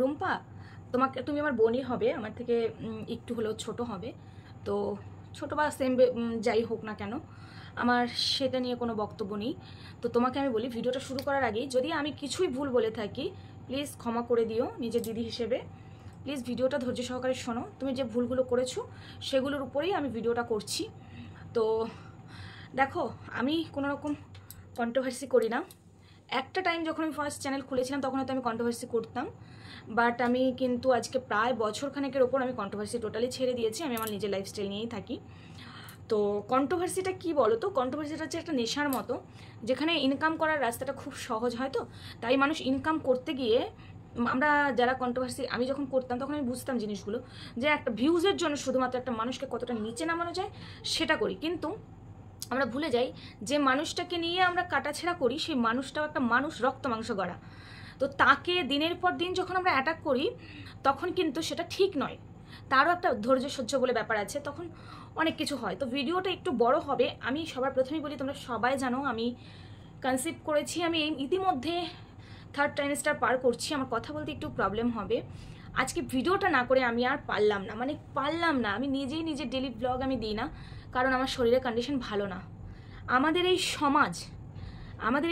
রুম্পা, তুমি আমার বোনই হবে, আমার থেকে একটু হলেও ছোট হবে। তো ছোট বা সেম যাই হোক না কেন, আমার সেটা নিয়ে কোনো বক্তব্য নেই। তো তোমাকে আমি বলি, ভিডিওটা শুরু করার আগেই যদি আমি কিছুই ভুল বলে থাকি প্লিজ ক্ষমা করে দিও নিজের দিদি হিসেবে। প্লিজ ভিডিওটা ধৈর্য সহকারে শোনো। তুমি যে ভুলগুলো করেছো সেগুলোর উপরেই আমি ভিডিওটা করছি। তো দেখো, আমি কোনো রকম কন্ট্রোভার্সি করি না। একটা টাইম যখন আমি ফার্স্ট চ্যানেল খুলেছিলাম তখন হয়তো আমি কন্ট্রোভার্সি করতাম, বাট আমি কিন্তু আজকে প্রায় বছরখানেকের ওপর আমি কন্ট্রোভার্সি টোটালি ছেড়ে দিয়েছি। আমি আমার নিজের লাইফস্টাইল নিয়েই থাকি। তো কন্ট্রোভার্সিটা কী বলো তো, কন্ট্রোভার্সিটা হচ্ছে একটা নেশার মতো, যেখানে ইনকাম করার রাস্তাটা খুব সহজ হয়। তো তাই মানুষ ইনকাম করতে গিয়ে, আমরা যারা কন্ট্রোভার্সি আমি যখন করতাম তখন আমি বুঝতাম জিনিসগুলো, যে একটা ভিউজের জন্য শুধুমাত্র একটা মানুষকে কতটা নিচে নামানো যায় সেটা করি। কিন্তু আমরা ভুলে যাই যে মানুষটাকে নিয়ে আমরা কাটাছেঁড়া করি, সেই মানুষটাও একটা মানুষ, রক্ত মাংস গড়া। তো তাকে দিনের পর দিন যখন আমরা অ্যাটাক করি তখন কিন্তু সেটা ঠিক নয়। তারও একটা ধৈর্য সহ্য বলে ব্যাপার আছে, তখন অনেক কিছু হয়। তো ভিডিওটা একটু বড় হবে। আমি সবার প্রথমেই বলি, তোমরা সবাই জানো আমি কনসিভ করেছি। আমি ইতিমধ্যে 3rd ট্রাইমেস্টার পার করছি। আমার কথা বলতে একটু প্রবলেম হবে। আজকে ভিডিওটা না করে আমি আর পারলাম না, মানে পারলাম না। আমি নিজেই নিজের ডেলি ব্লগ আমি দিই না, কারণ আমার শরীরের কন্ডিশন ভালো না। আমাদের এই সমাজ আমাদের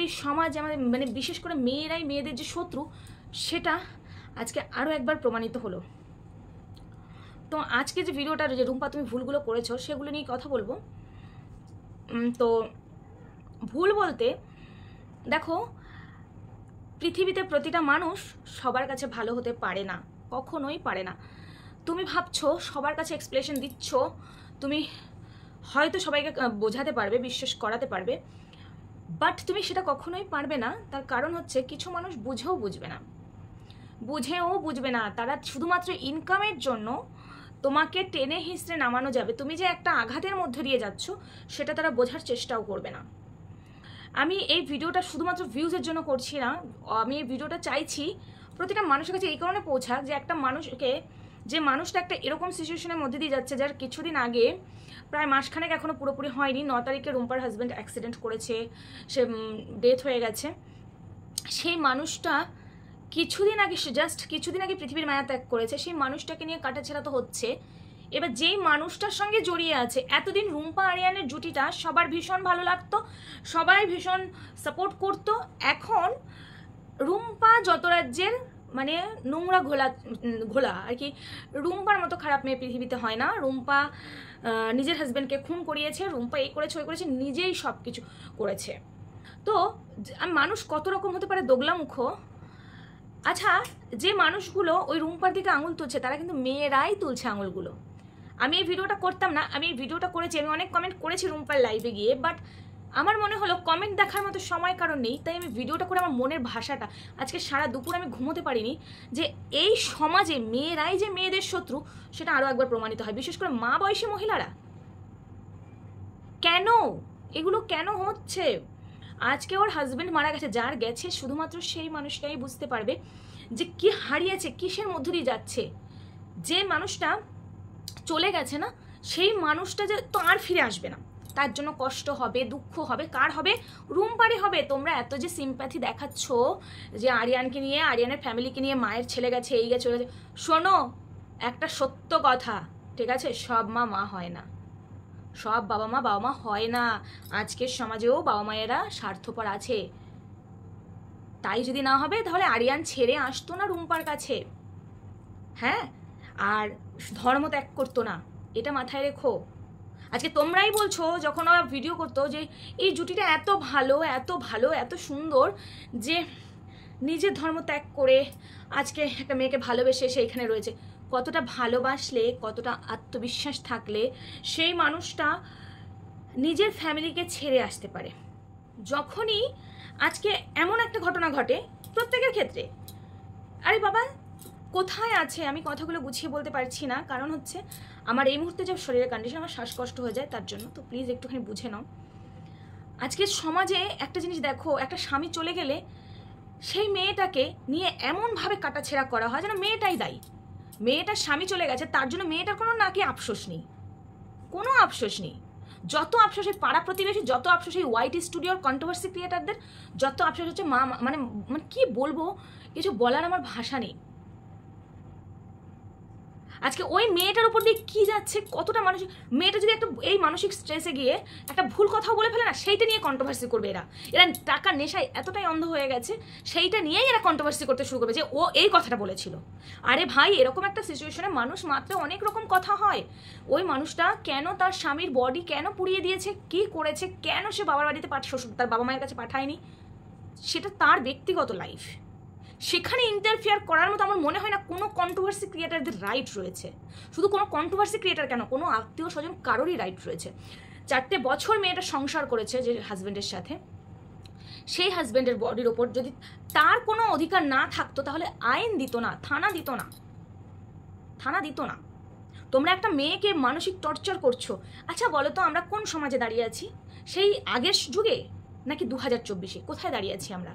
মানে বিশেষ করে মেয়েরাই মেয়েদের যে শত্রু, সেটা আজকে আরও একবার প্রমাণিত হলো। তো আজকে যে ভিডিওটা, যে রুম্পা তুমি ভুলগুলো করেছো সেগুলো নিয়ে কথা বলবো। তো ভুল বলতে দেখো, পৃথিবীতে প্রতিটা মানুষ সবার কাছে ভালো হতে পারে না, কখনোই পারে না। তুমি ভাবছো সবার কাছে এক্সপ্লেনেশন দিচ্ছ, তুমি হয়তো সবাইকে বোঝাতে পারবে, বিশ্বাস করাতে পারবে, বাট তুমি সেটা কখনোই পারবে না। তার কারণ হচ্ছে কিছু মানুষ বুঝেও বুঝবে না। তারা শুধুমাত্র ইনকামের জন্য তোমাকে টেনে হিঁচড়ে নামানো যাবে। তুমি যে একটা আঘাতের মধ্যে দিয়ে যাচ্ছ সেটা তারা বোঝার চেষ্টাও করবে না। আমি এই ভিডিওটা শুধুমাত্র ভিউজের জন্য করছি না, আমি এই ভিডিওটা চাইছি প্রতিটা মানুষের কাছে এই কারণে পৌঁছাক, যে একটা মানুষকে, যে মানুষটা একটা এরকম সিচুয়েশনের মধ্যে দিয়ে যাচ্ছে, যার কিছুদিন আগে, প্রায় মাসখানেক এখনও পুরোপুরি হয়নি, 9 তারিখে রুম্পার হাজব্যান্ড অ্যাক্সিডেন্ট করেছে, সে ডেথ হয়ে গেছে। সেই মানুষটা কিছুদিন আগে পৃথিবীর মায়া ত্যাগ করেছে। সেই মানুষটাকে নিয়ে কাটাছেঁড়া তো হচ্ছে। এবার যেই মানুষটার সঙ্গে জড়িয়ে আছে, এতদিন রুম্পা আরিয়ানের জুটিটা সবার ভীষণ ভালো লাগতো, সবাই ভীষণ সাপোর্ট করতো। এখন রুম্পা যত রাজ্যের মানে নোংরা ঘোলা আর কি, রুম্পার মতো খারাপ মেয়ে পৃথিবীতে হয় না। রুম্পা নিজের হাজব্যান্ডকে খুন করিয়েছে, রুম্পা এই করেছে ওই করেছে, নিজেই সব কিছু করেছে। তো মানুষ কত রকম হতে পারে, দোগলামুখ। আচ্ছা, যে মানুষগুলো ওই রুম্পার দিকে আঙুল তুলছে তারা কিন্তু মেয়েরাই তুলছে আঙুলগুলো। আমি এই ভিডিওটা করতাম না, আমি এই ভিডিওটা করেছি, আমি অনেক কমেন্ট করেছি রুম্পার লাইভে গিয়ে, বাট আমার মনে হলো কমেন্ট দেখার মতো সময় কারণ নেই, তাই আমি ভিডিওটা করে আমার মনের ভাষাটা, আজকে সারা দুপুর আমি ঘুমোতে পারিনি, যে এই সমাজে মেয়েরাই যে মেয়েদের শত্রু সেটা আরও একবার প্রমাণিত হয়। বিশেষ করে মা বয়সী মহিলারা, কেন এগুলো কেন হচ্ছে? আজকে ওর হাজব্যান্ড মারা গেছে, যার গেছে শুধুমাত্র সেই মানুষটাই বুঝতে পারবে যে কি হারিয়েছে, কিসের মধ্য দিয়ে যাচ্ছে। যে মানুষটা চলে গেছে না, সেই মানুষটা যে তো আর ফিরে আসবে না, তার জন্য কষ্ট হবে, দুঃখ হবে, কার হবে? রুম্পারই হবে। তোমরা এত যে সিম্প্যাথি দেখাচ্ছ যে আরিয়ানকে নিয়ে, আরিয়ানের ফ্যামিলিকে নিয়ে, মায়ের ছেলে গেছে, এই গেছে, শোনো একটা সত্য কথা, ঠিক আছে? সব মা হয় না, সব বাবা মা হয় না। আজকের সমাজেও বাবা মায়েরা স্বার্থপর আছে। তাই যদি না হবে তাহলে আরিয়ান ছেড়ে আসতো না রুম্পার কাছে, হ্যাঁ, আর ধর্ম ত্যাগ করতো না, এটা মাথায় রেখো। আজকে তোমরাই বলছো যখন ওরা ভিডিও করতো যে এই জুটিটা এত ভালো এত সুন্দর, যে নিজের ধর্ম ত্যাগ করে আজকে একটা মেয়েকে ভালোবেসে সেইখানে রয়েছে। কতটা ভালোবাসলে, কতটা আত্মবিশ্বাস থাকলে সেই মানুষটা নিজের ফ্যামিলিকে ছেড়ে আসতে পারে। যখনই আজকে এমন একটা ঘটনা ঘটে প্রত্যেকের ক্ষেত্রে, আরে বাবা কোথায় আছে, আমি কথাগুলো গুছিয়ে বলতে পারছি না, কারণ হচ্ছে আমার এই মুহূর্তে যে শরীরের কন্ডিশন, আমার শ্বাসকষ্ট হয়ে যায় তার জন্য। তো প্লিজ একটুখানি বুঝে নাও। আজকের সমাজে একটা জিনিস দেখো, একটা স্বামী চলে গেলে সেই মেয়েটাকে নিয়ে এমনভাবে কাটাছেঁড়া করা হয় যেন মেয়েটাই দায়ী। মেয়েটার স্বামী চলে গেছে তার জন্য মেয়েটার কোনো নাকি আফসোস নেই, কোনো আফসোস নেই। যত আফসোস এই পাড়া প্রতিবেশী, যত আফসোস এই ওয়াইটি স্টুডিওর কন্ট্রোভার্সি ক্রিয়েটারদের, যত আফসোস হচ্ছে মা, মানে মানে কি বলবো, কিছু বলার আমার ভাষা নেই। আজকে ওই মেয়েটার উপর দিয়ে কী যাচ্ছে, কতটা মানসিক, মেয়েটা যদি একটা এই মানসিক স্ট্রেসে গিয়ে একটা ভুল কথাও বলে ফেলে না, সেইটা নিয়ে কন্ট্রোভার্সি করবে এরা টাকার নেশায় এতটাই অন্ধ হয়ে গেছে, সেইটা নিয়েই এরা কন্ট্রোভার্সি করতে শুরু করবে যে ও এই কথাটা বলেছিল। আরে ভাই, এরকম একটা সিচুয়েশনে মানুষ মাত্র অনেক রকম কথা হয়। ওই মানুষটা কেন তার স্বামীর বডি কেন পুড়িয়ে দিয়েছে, কি করেছে, কেন সে বাবার বাড়িতে শ্বশুর তার বাবা মায়ের কাছে পাঠায়নি, সেটা তার ব্যক্তিগত লাইফ। সেখানে ইন্টারফেয়ার করার মতো আমার মনে হয় না কোনো কন্ট্রোভার্সি ক্রিয়েটারদের রাইট রয়েছে। শুধু কোনো কন্ট্রোভার্সি ক্রিয়েটার কেন, কোনো আত্মীয় স্বজন কারোরই রাইট রয়েছে। 4 বছর মেয়েটা সংসার করেছে যে হাজব্যান্ডের সাথে, সেই হাজব্যান্ডের বডির ওপর যদি তার কোনো অধিকার না থাকতো তাহলে আইন দিত না, থানা দিত না। তোমরা একটা মেয়েকে মানসিক টর্চার করছো। আচ্ছা বলো তো, আমরা কোন সমাজে দাঁড়িয়ে আছি? সেই আগের যুগে নাকি 2024-এ? কোথায় দাঁড়িয়ে আছি আমরা?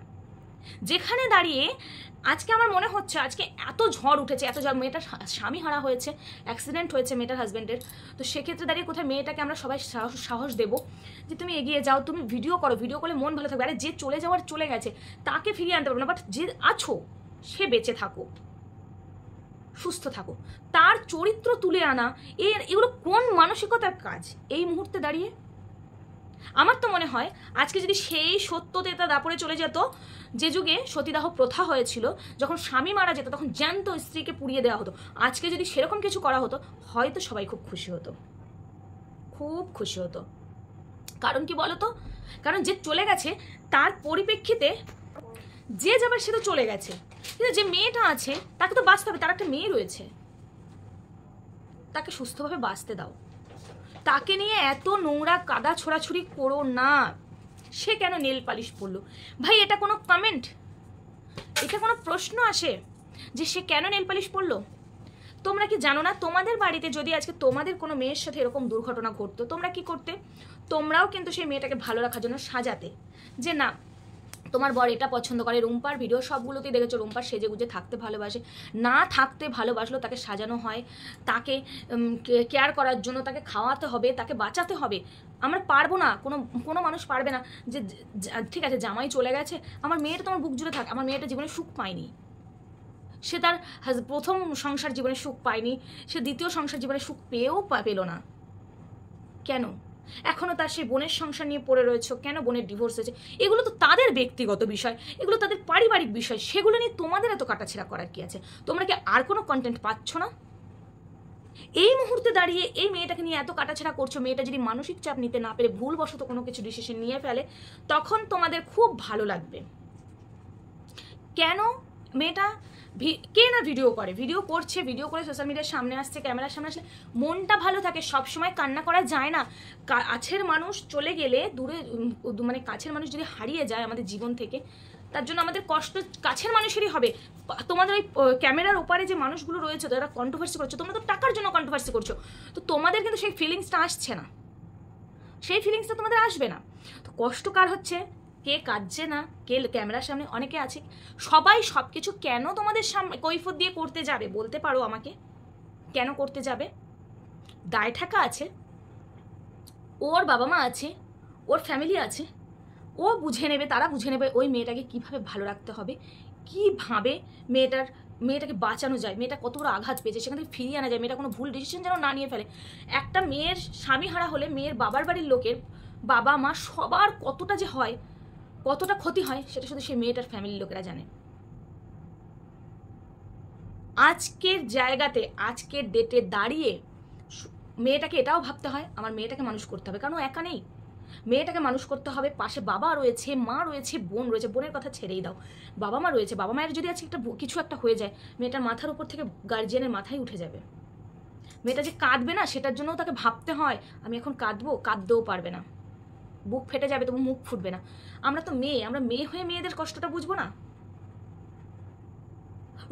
যেখানে দাঁড়িয়ে আজকে আমার মনে হচ্ছে আজকে এত ঝড় উঠেছে, এত ঝড়, মেয়েটার স্বামী হারা হয়েছে, অ্যাক্সিডেন্ট হয়েছে মেয়েটার হাজব্যান্ডের। তো সেক্ষেত্রে দাঁড়িয়ে কোথায় মেয়েটাকে আমরা সবাই সাহস দেবো যে তুমি এগিয়ে যাও, তুমি ভিডিও করো, ভিডিও করলে মন ভালো থাকবে। আরে যে চলে যাওয়ার চলে গেছে, তাকে ফিরিয়ে আনতে পারবো না, বাট যে আছো সে বেঁচে থাকো, সুস্থ থাকো, তার চরিত্র তুলে আনা, এগুলো কোন মানসিকতার কাজ এই মুহূর্তে দাঁড়িয়ে? আমার তো মনে হয় আজকে যদি সেই সত্যতা দাপড়ে চলে যেত যে যুগে সতীদাহ প্রথা হয়েছিল, যখন স্বামী মারা যেত তখন জ্যান্ত স্ত্রীকে পুড়িয়ে দেওয়া হতো, আজকে যদি সেরকম কিছু করা হতো হয়তো সবাই খুব খুশি হতো। কারণ কি বলতো, কারণ যে চলে গেছে তার পরিপ্রেক্ষিতে যে যাবার সে তো চলে গেছে, কিন্তু যে মেয়েটা আছে তাকে তো বাঁচতে হবে, তার একটা মেয়ে রয়েছে, তাকে সুস্থভাবে বাঁচতে দাও। তাকে নিয়ে এত নোংরা কাদা ছোড়াছুড়ি করো না। সে কেন নেল পালিশ পরলো? ভাই এটা কোনো কমেন্ট, এটা কোনো প্রশ্ন আসে যে সে কেন নেল পালিশ পরলো? তোমরা কি জানো না, তোমাদের বাড়িতে যদি আজকে তোমাদের কোনো মেয়ের সাথে এরকম দুর্ঘটনা ঘটতো তোমরা কি করতে? তোমরাও কিন্তু সেই মেয়েটাকে ভালো রাখার জন্য সাজাতে, যে না তোমার বর এটা পছন্দ করে। রুম্পার ভিডিও সবগুলোতেই দেখেছো রুম্পার সেজে গুজে থাকতে ভালোবাসে, না থাকতে ভালোবাসলো তাকে সাজানো হয়, তাকে কেয়ার করার জন্য তাকে খাওয়াতে হবে, তাকে বাঁচাতে হবে। আমরা পারবো না, কোনো মানুষ পারবে না যে ঠিক আছে জামাই চলে গেছে, আমার মেয়েটা তোমার বুক জুড়ে থাক, আমার মেয়েটা জীবনে সুখ পায়নি, সে তার প্রথম সংসার জীবনে সুখ পায়নি, সে দ্বিতীয় সংসার জীবনে সুখ পেল না, কেন? এখনো তার সেই বোনের সংসার নিয়ে পড়ে রয়েছে, কেন বোনের ডিভোর্স হয়েছে? এগুলো তো তাদের ব্যক্তিগত বিষয়, এগুলো তাদের পারিবারিক বিষয়, সেগুলো নিয়ে তোমাদের এত কাটাছেড়া করার কি আছে? তোমরা কি আর কোনো কন্টেন্ট পাচ্ছ না? এই মুহূর্তে দাঁড়িয়ে এই মেয়েটাকে নিয়ে এত কাটাছেড়া করছো, মেয়েটা যদি মানসিক চাপ নিতে না পেরে ভুলবশত কোনো কিছু ডিসিশন নিয়ে ফেলে তখন তোমাদের খুব ভালো লাগবে। কেন মেয়েটা কে না ভিডিও করছে, ভিডিও করে সোশ্যাল মিডিয়ার সামনে আসছে, ক্যামেরার সামনে আসলে মনটা ভালো থাকে। সবসময় কান্না করা যায় না, কাছের মানুষ চলে গেলে দূরে, মানে কাছের মানুষ যদি হারিয়ে যায় আমাদের জীবন থেকে, তার জন্য আমাদের কষ্ট কাছের মানুষেরই হবে। তোমাদের ওই ক্যামেরার ওপারে যে মানুষগুলো রয়েছে যারা কন্ট্রোভার্সি করছো, তোমরা তো টাকার জন্য কন্ট্রোভার্সি করছো, তো তোমাদের কিন্তু সেই ফিলিংসটা আসছে না, সেই ফিলিংসটা তোমাদের আসবে না। তো কষ্ট কার হচ্ছে? কে কাঁদছে না, কে ক্যামেরার সামনে, অনেকে আছে। সবাই সব কিছু কেন তোমাদের সামনে কৈফিয়ত দিয়ে করতে যাবে বলতে পারো আমাকে? কেন করতে যাবে? দায় ঠাকা আছে, ওর বাবা মা আছে, ওর ফ্যামিলি আছে, ও বুঝে নেবে, তারা বুঝে নেবে ওই মেয়েটাকে কিভাবে ভালো রাখতে হবে, কিভাবে মেয়েটাকে বাঁচানো যায়, মেয়েটা কত বড় আঘাত পেয়েছে সেখান থেকে ফিরিয়ে আনা যায়, মেয়েটা কোনো ভুল ডিসিশন যেন না নিয়ে ফেলে। একটা মেয়ের স্বামী হারা হলে মেয়ের বাবার বাড়ির লোকের, বাবা মা সবার কতটা যে হয়, কতটা ক্ষতি হয় সেটা শুধু সেই মেয়েটার ফ্যামিলির লোকেরা জানে। আজকের জায়গাতে, আজকের ডেটে দাঁড়িয়ে মেয়েটাকে এটাও ভাবতে হয় আমার মেয়েটাকে মানুষ করতে হবে, কারণ একা নেই, মেয়েটাকে মানুষ করতে হবে, পাশে বাবা রয়েছে, মা রয়েছে, বোন রয়েছে, বোনের কথা ছেড়েই দাও, বাবা মা রয়েছে, বাবা মায়ের যদি আজকে কিছু একটা হয়ে যায় মেয়েটার মাথার উপর থেকে গার্জিয়ানের মাথায় উঠে যাবে। মেয়েটা যে কাঁদবে না সেটার জন্যও তাকে ভাবতে হয় আমি এখন কাঁদবো, কাঁদতেও পারবে না, বুক ফেটে যাবে তবু মুখ ফুটবে না। আমরা তো মেয়ে, আমরা মেয়ে হয়ে মেয়েদের কষ্টটা বুঝবো না?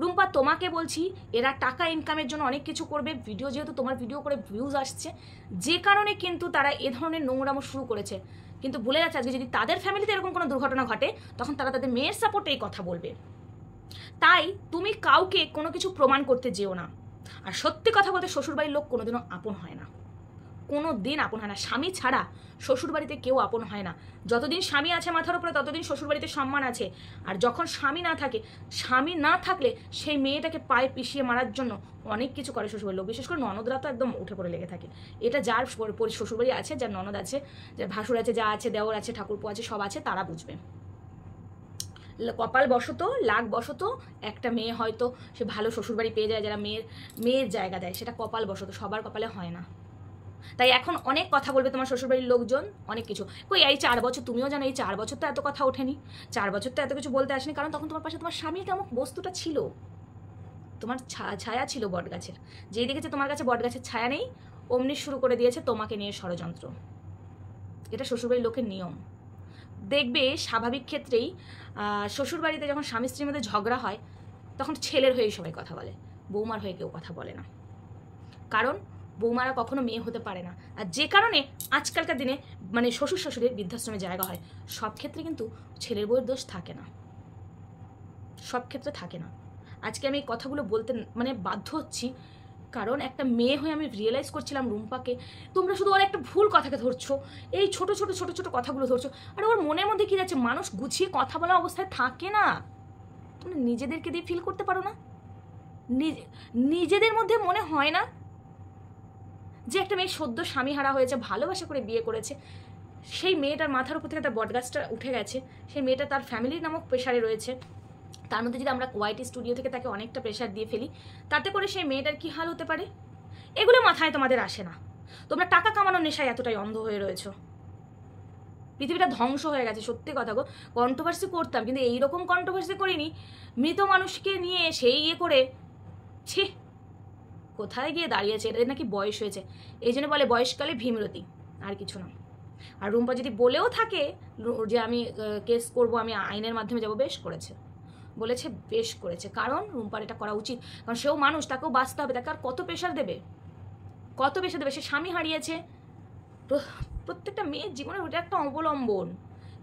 রুম্পা তোমাকে বলছি, এরা টাকা ইনকামের জন্য অনেক কিছু করবে, ভিডিও যেহেতু তোমার ভিডিও করে ভিউজ আসছে, যে কারণে কিন্তু তারা এ ধরনের নোংরামো শুরু করেছে, কিন্তু ভুলে যাচ্ছে আজকে যদি তাদের ফ্যামিলিতে এরকম কোনো দুর্ঘটনা ঘটে তখন তারা তাদের মেয়ের সাপোর্টে এই কথা বলবে। তাই তুমি কাউকে কোনো কিছু প্রমাণ করতে যেও না। আর সত্যি কথা বলতে শ্বশুরবাড়ির লোক কোনোদিনও আপন হয় না, কোনো দিন আপন হয় না। স্বামী ছাড়া শ্বশুরবাড়িতে কেউ আপন হয় না। যতদিন স্বামী আছে মাথার উপরে ততদিন শ্বশুরবাড়িতে সম্মান আছে। আর যখন স্বামী না থাকে, স্বামী না থাকলে সেই মেয়েটাকে পায়ে পিষিয়ে মারার জন্য অনেক কিছু করে শ্বশুরবাড়ির লোক, বিশেষ করে ননদরা তো একদম উঠে পড়ে লেগে থাকে। এটা যার শ্বশুরবাড়ি আছে, যার ননদ আছে, যার ভাসুর আছে, যা আছে, দেওর আছে, ঠাকুরপো আছে, সব আছে, তারা বুঝবে। কপাল বশত, লাখ বশত একটা মেয়ে হয়তো সে ভালো শ্বশুরবাড়ি পেয়ে যায়, যারা মেয়ের জায়গা দেয়, সেটা কপাল বশত, সবার কপালে হয় না। তাই এখন অনেক কথা বলবে তোমার শ্বশুরবাড়ির লোকজন, অনেক কিছু। কই এই 4 বছর, তুমিও জানো এই 4 বছর তো এত কথা ওঠেনি, 4 বছর তো এত কিছু বলতে আসেনি, কারণ তখন তোমার পাশে তোমার স্বামীর কেমন বস্তুটা ছিল, তোমার ছায়া ছিল বটগাছের। যেই দেখেছে তোমার কাছে বটগাছের ছায়া নেই, অমনি শুরু করে দিয়েছে তোমাকে নিয়ে ষড়যন্ত্র। এটা শ্বশুরবাড়ির লোকের নিয়ম। দেখবে স্বাভাবিক ক্ষেত্রেই শ্বশুরবাড়িতে যখন স্বামী স্ত্রীর মধ্যে ঝগড়া হয়, তখন ছেলের হয়েই সবাই কথা বলে, বৌমার হয়ে কেউ কথা বলে না। কারণ বৌমারা কখনো মেয়ে হতে পারে না। আর যে কারণে আজকালকার দিনে মানে শ্বশুর শাশুড়ির বৃদ্ধাশ্রমে জায়গা হয়, সব ক্ষেত্রে কিন্তু ছেলের বউয়ের দোষ থাকে না, সব ক্ষেত্রে থাকে না। আজকে আমি এই কথাগুলো বলতে মানে বাধ্য হচ্ছি, কারণ একটা মেয়ে হয়ে আমি রিয়েলাইজ করছিলাম রুম্পাকে, তোমরা শুধু ওর একটা ভুল কথাকে ধরছো, এই ছোট ছোট ছোট ছোট কথাগুলো ধরছো। আর ওর মনের মধ্যে কি যাচ্ছে, মানুষ গুছিয়ে কথা বলা অবস্থায় থাকে না। তোমরা নিজেদেরকে দিয়ে ফিল করতে পারো না? নিজেদের মধ্যে মনে হয় না যে একটা মেয়ে সদ্য স্বামী হারা হয়েছে, ভালোবাসা করে বিয়ে করেছে, সেই মেয়েটার মাথার উপর থেকে তার বটগাছটা উঠে গেছে, সেই মেয়েটা তার ফ্যামিলির নামক প্রেশারে রয়েছে, তার মধ্যে যদি আমরা ওয়াইটি স্টুডিও থেকে তাকে অনেকটা প্রেশার দিয়ে ফেলি, তাতে করে সেই মেয়েটার কি হাল হতে পারে, এগুলো মাথায় তোমাদের আসে না। তোমরা টাকা কামানোর নেশায় এতটাই অন্ধ হয়ে রয়েছো। পৃথিবীটা ধ্বংস হয়ে গেছে, সত্যি কথা গো। কন্ট্রোভার্সি করতাম, কিন্তু এইরকম কন্ট্রোভার্সি করিনি, মৃত মানুষকে নিয়ে সেই ইয়ে করে। ছি, কোথায় গিয়ে দাঁড়িয়েছে, এদের নাকি বয়স হয়েছে, এই জন্য বলে বয়সকালে ভীমরতি, আর কিছু না। আর রুম্পা যদি বলেও থাকে যে আমি কেস করব, আমি আইনের মাধ্যমে যাব, বেশ করেছে, বলেছে বেশ করেছে, কারণ রুম্পার এটা করা উচিত। কারণ সেও মানুষ, তাকেও বাঁচতে হবে, তাকে আর কত প্রেশার দেবে, কত প্রেশার দেবে। সে স্বামী হারিয়েছে, প্রত্যেকটা মেয়ের জীবনে ওটা একটা অবলম্বন।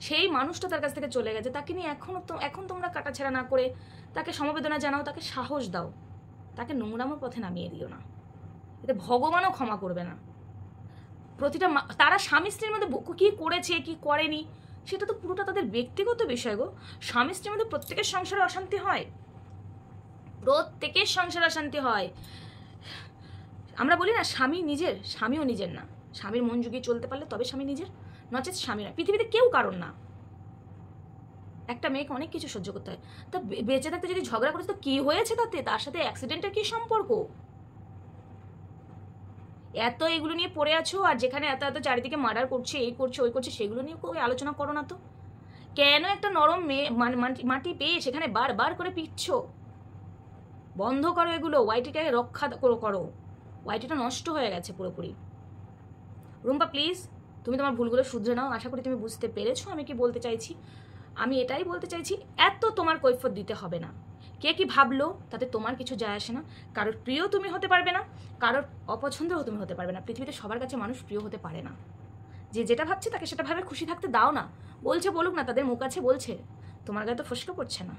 সেই মানুষটা তার কাছ থেকে চলে গেছে, তাকে নিয়ে এখন তোমরা কাটাছেড়া না করে তাকে সমবেদনা জানাও, তাকে সাহস দাও, তাকে নোংরামোর পথে নামিয়ে দিও না, এতে ভগবানও ক্ষমা করবে না। প্রতিটা তারা স্বামী স্ত্রীর মধ্যে কি করেছে কি করেনি সেটা তো পুরোটা তাদের ব্যক্তিগত বিষয় গো। স্বামী স্ত্রীর মধ্যে প্রত্যেকের সংসারে অশান্তি হয়, প্রত্যেকের সংসারে অশান্তি হয়। আমরা বলি না স্বামী নিজের, স্বামীও নিজের না। স্বামীর মন জুগিয়ে চলতে পারলে তবে স্বামী নিজের, নচেত স্বামী না। পৃথিবীতে কেউ কারণ না। একটা মেয়েকে অনেক কিছু সহ্য করতে হয়, তা বেঁচে থাকতে যদি ঝগড়া করেছে তো কি হয়েছে তাতে, তার সাথে অ্যাক্সিডেন্টের কি সম্পর্ক? এত এগুলো নিয়ে পড়ে আছো, আর যেখানে এত এত চারিদিকে মার্ডার করছে, এই করছে ওই করছে, সেগুলো নিয়ে કોઈ আলোচনা করো না তো। কেন একটা নরম মেয়ে মাটি পেয়ে সেখানে বারবার করে পিটছো? বন্ধ করো এগুলো, ওয়াইটিটাকে রক্ষা করো। ওয়াইটিটা নষ্ট হয়ে গেছে পুরোপুরি। রুম্পা প্লিজ, তুমি তোমার ভুলগুলো শুধরে নাও। আশা করি তুমি বুঝতে পেরেছো আমি কি বলতে চাইছি। আমি এটাই বলতে চাইছি, এত তোমার কৈফিয়ত দিতে হবে না। কে কি ভাবলো তাতে তোমার কিছু যায় আসে না। কারোর প্রিয় তুমি হতে পারবে না, কারোর অপছন্দেও তুমি হতে পারবে না। পৃথিবীতে সবার কাছে মানুষ প্রিয় হতে পারে না। যে যেটা ভাবছে তাকে সেটা ভাবে খুশি থাকতে দাও না। বলছে বলুক না, তাদের মুখ আছে বলছে, তোমার গায়ে তো ফসকে পড়ছে না।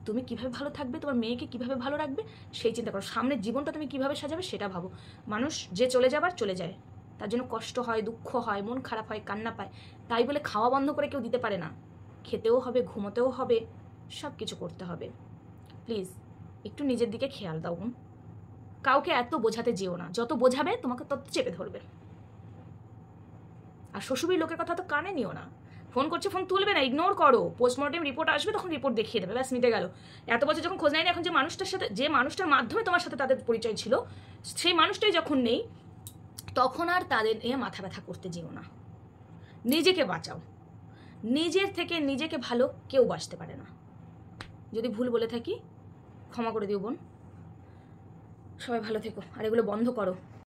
তুমি কিভাবে ভালো থাকবে, তোমার মেয়েকে কিভাবে ভালো রাখবে সেই চিন্তা করো। সামনের জীবনটা তুমি কিভাবে সাজাবে সেটা ভাবো। মানুষ যে চলে যাবার চলে যায়, তার জন্য কষ্ট হয়, দুঃখ হয়, মন খারাপ হয়, কান্না পায়। তাই বলে খাওয়া বন্ধ করে কেউ দিতে পারে না। খেতেও হবে, ঘুমোতেও হবে, সব কিছু করতে হবে। প্লিজ একটু নিজের দিকে খেয়াল দাও। কাউকে এত বোঝাতে যেও না, যত বোঝাবে তোমাকে তত চেপে ধরবে। আর শ্বশুরবাড়ির লোকের কথা তো কানে নিও না। ফোন করছে, ফোন তুলবে না, ইগনোর করো। পোস্টমর্টেম রিপোর্ট আসবে, তখন রিপোর্ট দেখিয়ে দেবে, ব্যাস মিটে গেল। এত বছর যখন খোঁজ নেয়নি, এখন যে মানুষটার সাথে, যে মানুষটার মাধ্যমে তোমার সাথে তাদের পরিচয় ছিল, সেই মানুষটাই যখন নেই, তখন আর তাদের নিয়ে মাথা ব্যথা করতে যেও না। নিজেকে বাঁচাও। নিজের থেকে নিজেকে ভালো কেউ বাঁচতে পারে না। যদি ভুল বলে থাকি ক্ষমা করে দিও বোন। সবাই ভালো থেকো, আর এগুলো বন্ধ করো।